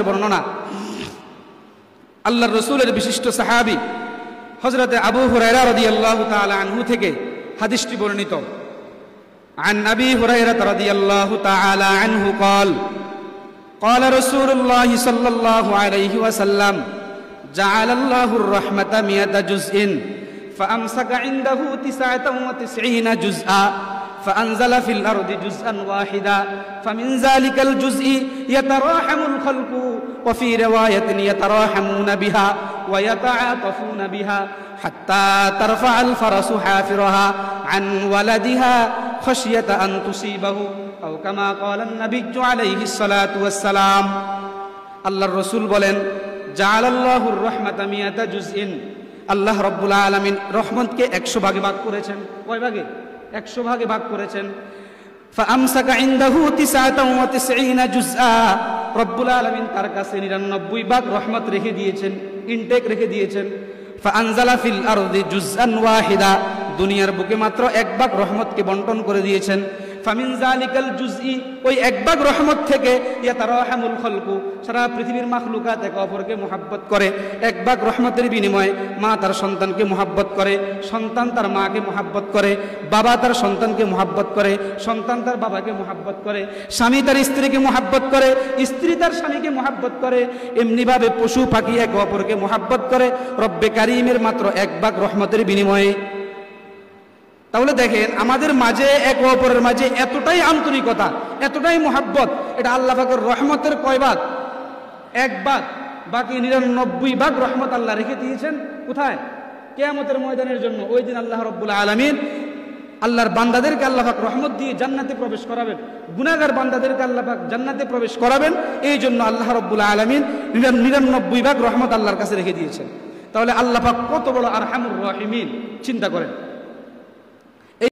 বর্ণনা আল্লাহর রাসূলের বিশিষ্ট সাহাবী হযরত আবু হুরায়রা রাদিয়াল্লাহু তাআলা আনহু থেকে হাদিসটি বর্ণিত। عن أبي هريرة رضي الله تعالى عنه قال قال رسول الله صلى الله عليه وسلم جعل الله الرحمة 100 جزء فأمسك عنده 99 جزءا فأنزل في الأرض جزءا واحدا فمن ذلك الجزء يتراحم الخلق وفي رواية يتراحمون بها ويتعاطفون بها حتى ترفع الفرس حافرها عن ولدها خشية أن تصيبه أو كما قال النبي عليه الصلاة والسلام الله الرسول বলেন جعل الله الرحمة 100 جزء আল্লাহ রব্বুল আলামিন রহমতকে 100 ভাগে ভাগ করেছেন। কয় ভাগে? 100 ভাগে ভাগ করেছেন। ফাআমসাকা ইনদাহু 99 জুজআ রব্বুল আলামিন তার কাছে 99 ভাগ রহমত রেখে দিয়েছেন, ইনটেক রেখে দিয়েছেন। ফাআনজালা ফিল আরদি জুজআন ওয়াহিদা দুনিয়ার বুকে মাত্র 1 ভাগ রহমতকে বণ্টন করে দিয়েছেন। ফামিন যালিকাল জুজই ওই 1 ভাগ রহমত থেকে ইয়াতারাহামুল খালকু সারা পৃথিবীর মাখলুকাত একে অপরকে মুহাব্বত করে। 1 ভাগ রহমতের বিনিময়ে মা তার সন্তানকে মুহাব্বত করে, সন্তান তার মাকে মুহাব্বত করে, বাবা তার সন্তানকে মুহাব্বত করে, সন্তান তার বাবাকে মুহাব্বত করে, স্বামী তার স্ত্রীকে মুহাব্বত করে, স্ত্রী তার স্বামীকে মুহাব্বত করে। এমনিভাবে পশু পাখি একে অপরকে মুহাব্বত করে রব্বে কারীমের মাত্র 1 ভাগ রহমতের বিনিময়ে। তাহলে দেখেন আমাদের মাঝে এক অপরের মাঝে এতটাই আন্তরিকতা, এতটাই মুহাব্বত, এটা আল্লাহ পাকের রহমতের কয় ভাগ? 1 ভাগ। বাকি 99 ভাগ রহমত আল্লাহ রেখে দিয়েছেন কোথায়? কিয়ামতের ময়দানের জন্য। ওই দিন আল্লাহ রাব্বুল আলামিন আল্লাহর বান্দাদেরকে আল্লাহ পাক রহমত দিয়ে জান্নাতে প্রবেশ করাবেন, গুনাহগার বান্দাদেরকে আল্লাহ পাক জান্নাতে প্রবেশ করাবেন। এই জন্য আল্লাহ রাব্বুল আলামিন 99 ভাগ রহমত আল্লাহর কাছে রেখে দিয়েছেন। তাহলে আল্লাহ পাক কত বড় আরহামুর রাহিমিন চিন্তা করেন।